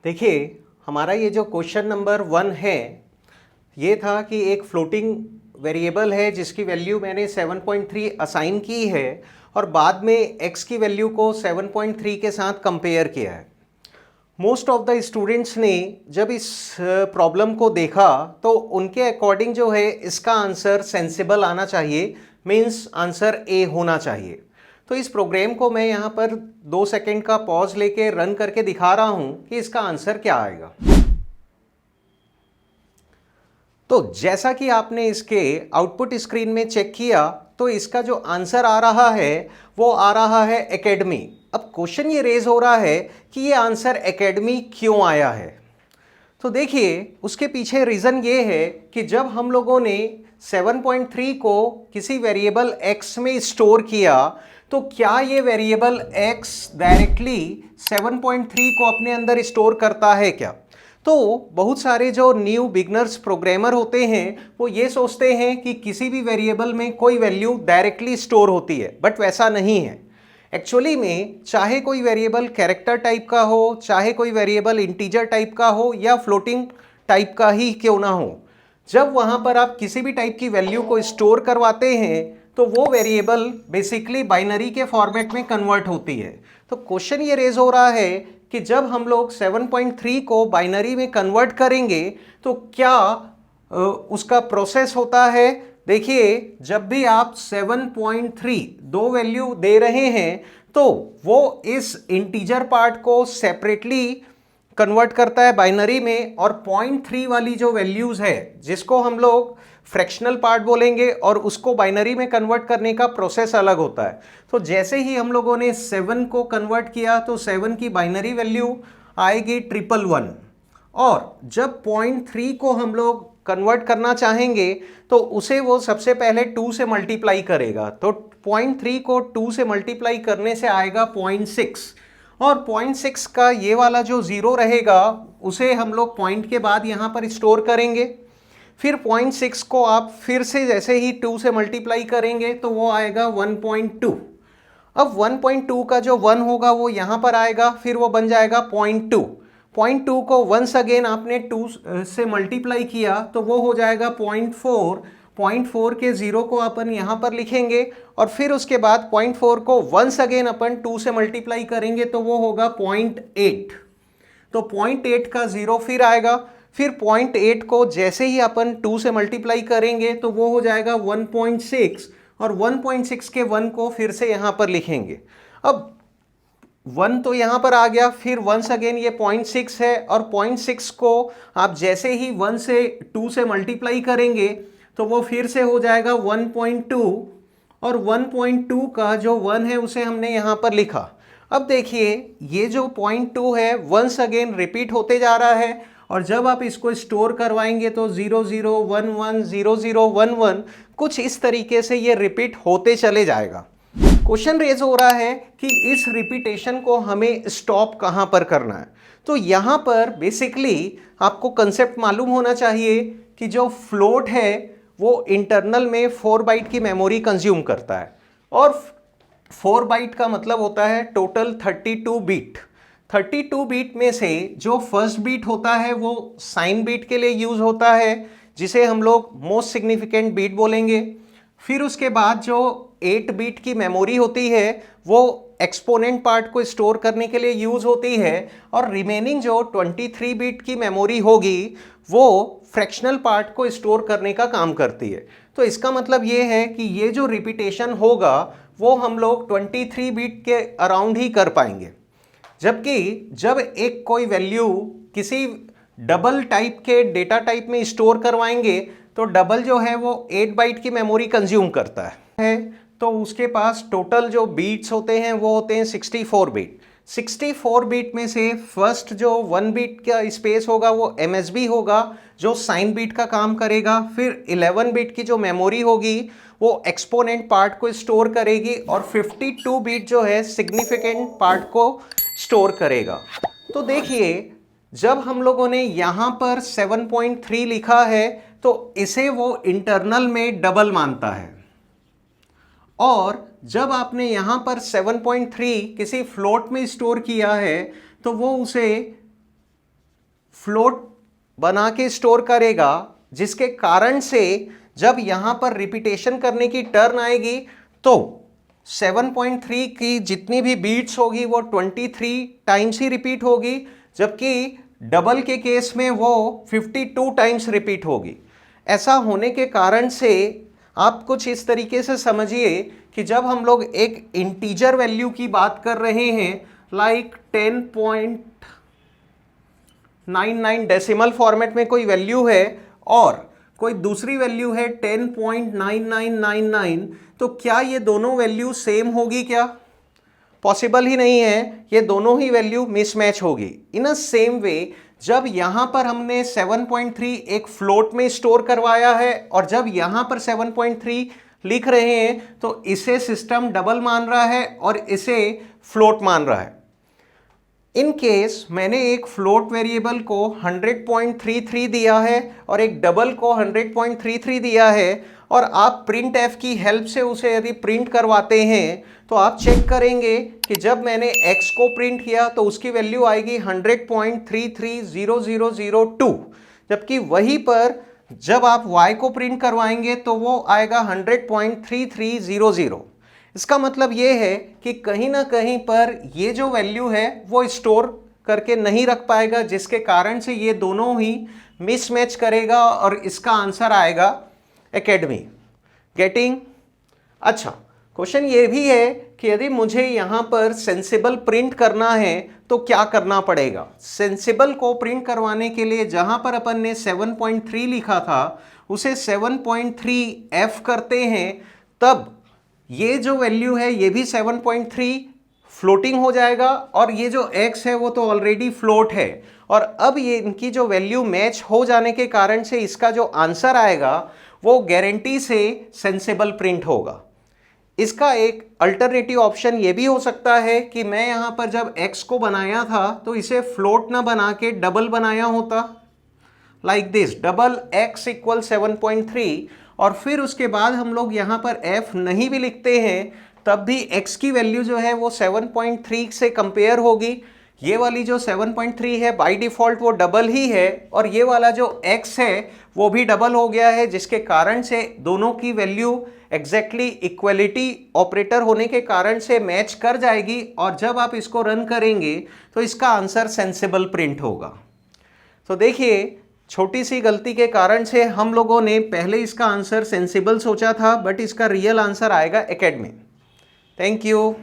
देखिए, हमारा ये जो क्वेश्चन नंबर 1 है, ये था कि एक फ्लोटिंग वेरिएबल है जिसकी वैल्यू मैंने 7.3 असाइन की है और बाद में x की वैल्यू को 7.3 के साथ कंपेयर किया है। मोस्ट ऑफ द स्टूडेंट्स ने जब इस प्रॉब्लम को देखा तो उनके अकॉर्डिंग जो है इसका आंसर सेंसिबल आना चाहिए, मीन्स आंसर ए होना चाहिए। तो इस प्रोग्राम को मैं यहाँ पर 2 सेकेंड का पॉज लेके रन करके दिखा रहा हूँ कि इसका आंसर क्या आएगा। तो जैसा कि आपने इसके आउटपुट स्क्रीन में चेक किया तो इसका जो आंसर आ रहा है वो आ रहा है एकेडमी। अब क्वेश्चन ये रेज हो रहा है कि ये आंसर एकेडमी क्यों आया है। तो देखिए, उसके पीछे रीज़न ये है कि जब हम लोगों ने 7.3 को किसी वेरिएबल x में स्टोर किया तो क्या ये वेरिएबल x डायरेक्टली 7.3 को अपने अंदर स्टोर करता है क्या। तो बहुत सारे जो न्यू बिगनर्स प्रोग्रामर होते हैं वो ये सोचते हैं कि किसी भी वेरिएबल में कोई वैल्यू डायरेक्टली स्टोर होती है, बट वैसा नहीं है। एक्चुअली में चाहे कोई वेरिएबल कैरेक्टर टाइप का हो, चाहे कोई वेरिएबल इंटीजर टाइप का हो या फ्लोटिंग टाइप का ही क्यों ना हो, जब वहाँ पर आप किसी भी टाइप की वैल्यू को स्टोर करवाते हैं तो वो वेरिएबल बेसिकली बाइनरी के फॉर्मेट में कन्वर्ट होती है। तो क्वेश्चन ये रेज हो रहा है कि जब हम लोग 7.3 को बाइनरी में कन्वर्ट करेंगे तो क्या उसका प्रोसेस होता है। देखिए, जब भी आप 7.3 दो वैल्यू दे रहे हैं तो वो इस इंटीजर पार्ट को सेपरेटली कन्वर्ट करता है बाइनरी में, और 0.3 वाली जो वैल्यूज़ है जिसको हम लोग फ्रैक्शनल पार्ट बोलेंगे और उसको बाइनरी में कन्वर्ट करने का प्रोसेस अलग होता है। तो जैसे ही हम लोगों ने 7 को कन्वर्ट किया तो 7 की बाइनरी वैल्यू आएगी 111, और जब 0.3 को हम लोग कन्वर्ट करना चाहेंगे तो उसे वो सबसे पहले 2 से मल्टीप्लाई करेगा। तो 0.3 को 2 से मल्टीप्लाई करने से आएगा 0.6, और 0.6 का ये वाला जो ज़ीरो रहेगा उसे हम लोग पॉइंट के बाद यहाँ पर स्टोर करेंगे। फिर 0.6 को आप फिर से जैसे ही 2 से मल्टीप्लाई करेंगे तो वो आएगा 1.2। अब 1.2 का जो 1 होगा वो यहाँ पर आएगा, फिर वो बन जाएगा 0.2। 0.2 को वंस अगेन आपने 2 से मल्टीप्लाई किया तो वो हो जाएगा 0.4। 0.4 के ज़ीरो को अपन यहाँ पर लिखेंगे और फिर उसके बाद 0.4 को वंस अगेन अपन 2 से मल्टीप्लाई करेंगे तो वो होगा 0.8। तो 0.8 का ज़ीरो फिर आएगा, फिर 0.8 को जैसे ही अपन 2 से मल्टीप्लाई करेंगे तो वो हो जाएगा 1.6, और 1.6 के 1 को फिर से यहाँ पर लिखेंगे। अब 1 तो यहाँ पर आ गया, फिर वंस अगेन ये 0.6 है, और 0.6 को आप जैसे ही 1 से 2 से मल्टीप्लाई करेंगे तो वो फिर से हो जाएगा 1.2, और 1.2 का जो 1 है उसे हमने यहाँ पर लिखा। अब देखिए, ये जो 0.2 है वंस अगेन रिपीट होते जा रहा है, और जब आप इसको स्टोर करवाएंगे तो 0011 0011 कुछ इस तरीके से ये रिपीट होते चले जाएगा। क्वेश्चन रेज हो रहा है कि इस रिपीटेशन को हमें स्टॉप कहाँ पर करना है। तो यहाँ पर बेसिकली आपको कंसेप्ट मालूम होना चाहिए कि जो फ्लोट है वो इंटरनल में 4 बाइट की मेमोरी कंज्यूम करता है, और 4 बाइट का मतलब होता है टोटल 32 बीट। 32 बीट में से जो फर्स्ट बीट होता है वो साइन बीट के लिए यूज़ होता है, जिसे हम लोग मोस्ट सिग्निफिकेंट बीट बोलेंगे। फिर उसके बाद जो 8 बीट की मेमोरी होती है वो एक्सपोनेंट पार्ट को स्टोर करने के लिए यूज़ होती है, और रिमेनिंग जो 23 बीट की मेमोरी होगी वो फ्रैक्शनल पार्ट को स्टोर करने का काम करती है। तो इसका मतलब ये है कि ये जो रिपीटेशन होगा वो हम लोग 23 बीट के अराउंड ही कर पाएंगे, जबकि जब एक कोई वैल्यू किसी डबल टाइप के डेटा टाइप में स्टोर करवाएंगे तो डबल जो है वो 8 बाइट की मेमोरी कंज्यूम करता है, तो उसके पास टोटल जो बीट्स होते हैं वो होते हैं 64 बीट। 64 बीट में से फर्स्ट जो 1 बीट का स्पेस होगा वो MSB होगा जो साइन बीट का काम करेगा। फिर 11 बीट की जो मेमोरी होगी वो एक्सपोनेंट पार्ट को स्टोर करेगी, और 52 बीट जो है सिग्निफिकेंट पार्ट को स्टोर करेगा। तो देखिए, जब हम लोगों ने यहाँ पर 7.3 लिखा है तो इसे वो इंटरनल में डबल मानता है, और जब आपने यहाँ पर 7.3 किसी फ्लोट में स्टोर किया है तो वो उसे फ्लोट बना के स्टोर करेगा, जिसके कारण से जब यहां पर रिपीटेशन करने की टर्न आएगी तो 7.3 की जितनी भी बीट्स होगी वो 23 टाइम्स ही रिपीट होगी, जबकि डबल के केस में वो 52 टाइम्स रिपीट होगी। ऐसा होने के कारण से आप कुछ इस तरीके से समझिए कि जब हम लोग एक इंटीजर वैल्यू की बात कर रहे हैं, लाइक 10.99 डेसिमल फॉर्मेट में कोई वैल्यू है और कोई दूसरी वैल्यू है 10.9999, तो क्या ये दोनों वैल्यू सेम होगी? क्या पॉसिबल ही नहीं है, ये दोनों ही वैल्यू मिसमैच होगी। इन अ सेम वे जब यहां पर हमने 7.3 एक फ्लोट में स्टोर करवाया है और जब यहां पर 7.3 लिख रहे हैं तो इसे सिस्टम डबल मान रहा है और इसे फ्लोट मान रहा है। इन केस मैंने एक फ्लोट वेरिएबल को 100.33 दिया है और एक डबल को 100.33 दिया है, और आप प्रिंट एफ की हेल्प से उसे यदि प्रिंट करवाते हैं तो आप चेक करेंगे कि जब मैंने x को प्रिंट किया तो उसकी वैल्यू आएगी 100.330002, जबकि वहीं पर जब आप y को प्रिंट करवाएंगे तो वो आएगा 100.3300। इसका मतलब ये है कि कहीं ना कहीं पर ये जो वैल्यू है वो स्टोर करके नहीं रख पाएगा, जिसके कारण से ये दोनों ही मिसमैच करेगा और इसका आंसर आएगा एकेडमी। गेटिंग? अच्छा, क्वेश्चन ये भी है कि यदि मुझे यहाँ पर सेंसिबल प्रिंट करना है तो क्या करना पड़ेगा? सेंसिबल को प्रिंट करवाने के लिए जहाँ पर अपन ने 7.3 लिखा था उसे 7.3f करते हैं, तब ये जो वैल्यू है ये भी 7.3 फ्लोटिंग हो जाएगा और ये जो x है वो तो ऑलरेडी फ्लोट है, और अब ये इनकी जो वैल्यू मैच हो जाने के कारण से इसका जो आंसर आएगा वो गारंटी से सेंसिबल प्रिंट होगा। इसका एक अल्टरनेटिव ऑप्शन ये भी हो सकता है कि मैं यहाँ पर जब x को बनाया था तो इसे फ्लोट ना बना के डबल बनाया होता, like this, double x equal 7.3, और फिर उसके बाद हम लोग यहाँ पर f नहीं भी लिखते हैं तब भी x की वैल्यू जो है वो 7.3 से कंपेयर होगी। ये वाली जो 7.3 है बाय डिफ़ॉल्ट वो डबल ही है और ये वाला जो x है वो भी डबल हो गया है, जिसके कारण से दोनों की वैल्यू एग्जैक्टली इक्वलिटी ऑपरेटर होने के कारण से मैच कर जाएगी, और जब आप इसको रन करेंगे तो इसका आंसर सेंसिबल प्रिंट होगा। तो देखिए, छोटी सी गलती के कारण से हम लोगों ने पहले इसका आंसर सेंसिबल सोचा था, बट इसका रियल आंसर आएगा एकेडमी। Thank you.